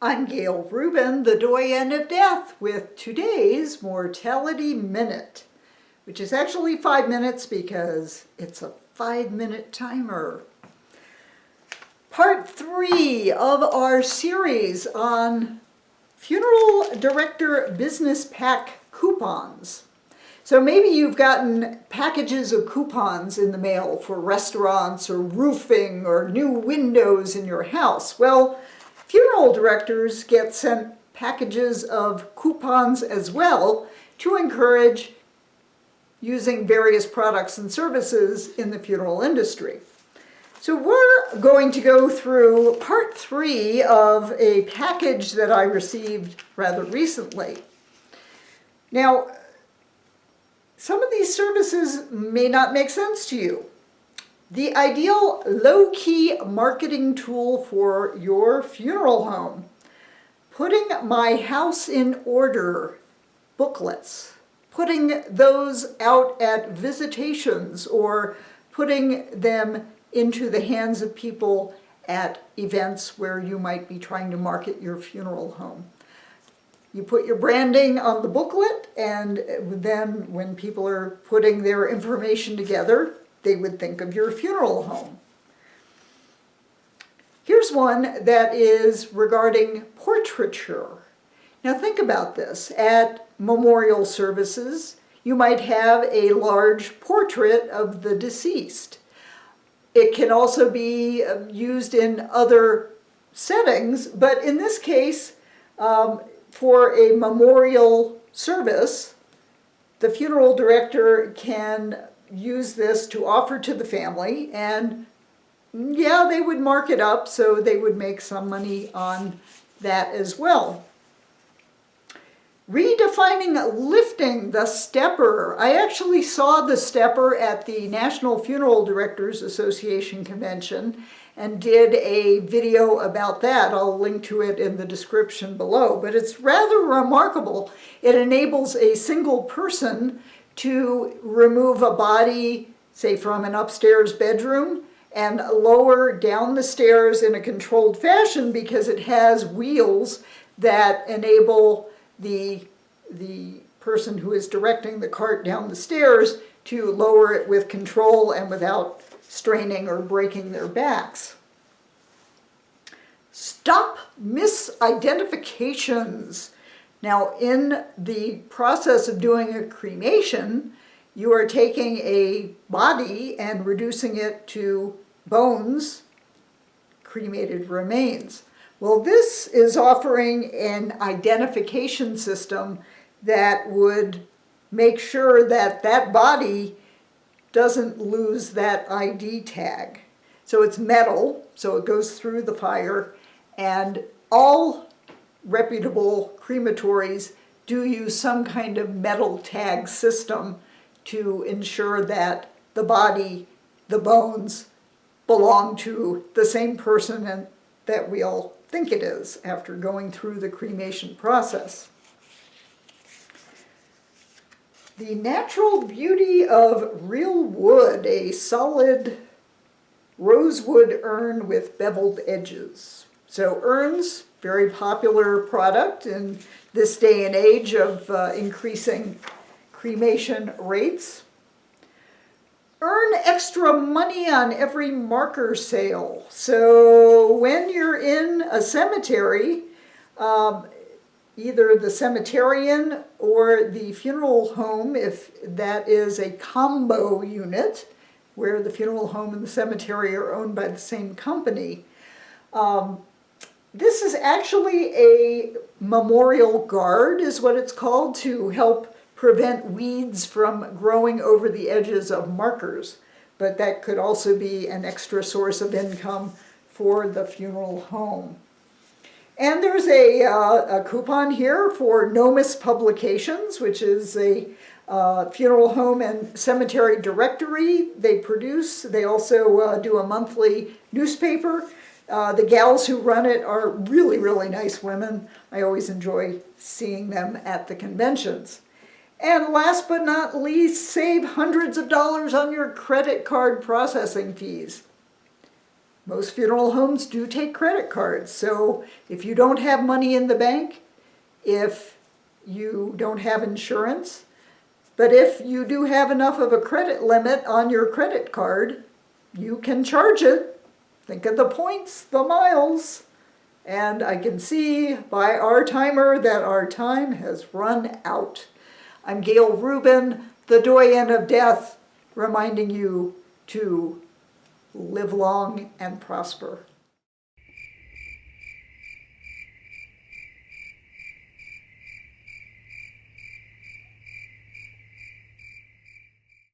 I'm Gail Rubin, the doyen of death, with today's Mortality Minute, which is actually 5 minutes because it's a 5-minute timer. Part 3 of our series on funeral director business pack coupons. So maybe you've gotten packages of coupons in the mail for restaurants or roofing or new windows in your house. Well, funeral directors get sent packages of coupons as well to encourage using various products and services in the funeral industry. So we're going to go through part 3 of a package that I received rather recently. Now, some of these services may not make sense to you. The ideal low-key marketing tool for your funeral home. Putting my house in order booklets. Putting those out at visitations or putting them into the hands of people at events where you might be trying to market your funeral home. You put your branding on the booklet, and then when people are putting their information together, they would think of your funeral home. Here's one that is regarding portraiture. Now think about this. At memorial services, you might have a large portrait of the deceased. It can also be used in other settings, but in this case, for a memorial service, the funeral director can use this to offer to the family, and yeah, they would mark it up so they would make some money on that as well. Redefining lifting the stepper. I actually saw the stepper at the National Funeral Directors Association convention and did a video about that. I'll link to it in the description below, but it's rather remarkable. It enables a single person to remove a body, say from an upstairs bedroom, and lower down the stairs in a controlled fashion because it has wheels that enable the person who is directing the cart down the stairs to lower it with control and without straining or breaking their backs. Stop misidentifications. Now, in the process of doing a cremation, you are taking a body and reducing it to bones, cremated remains. Well, this is offering an identification system that would make sure that that body doesn't lose that ID tag. So it's metal, so it goes through the fire, and all reputable crematories do use some kind of metal tag system to ensure that the body, the bones, belong to the same person and that we all think it is after going through the cremation process. The natural beauty of real wood, a solid rosewood urn with beveled edges. So urns, very popular product in this day and age of increasing cremation rates. Earn extra money on every marker sale. So when you're in a cemetery, either the cemeterian or the funeral home, if that is a combo unit, where the funeral home and the cemetery are owned by the same company, this is actually a memorial guard, is what it's called, to help prevent weeds from growing over the edges of markers. But that could also be an extra source of income for the funeral home. And there's a coupon here for Nomis Publications, which is a funeral home and cemetery directory they produce. They also do a monthly newspaper. The gals who run it are really, really nice women. I always enjoy seeing them at the conventions. And last but not least, save hundreds of dollars on your credit card processing fees. Most funeral homes do take credit cards, so if you don't have money in the bank, if you don't have insurance, but if you do have enough of a credit limit on your credit card, you can charge it. Think of the points, the miles. And I can see by our timer that our time has run out. I'm Gail Rubin, the doyen of death, reminding you to live long and prosper.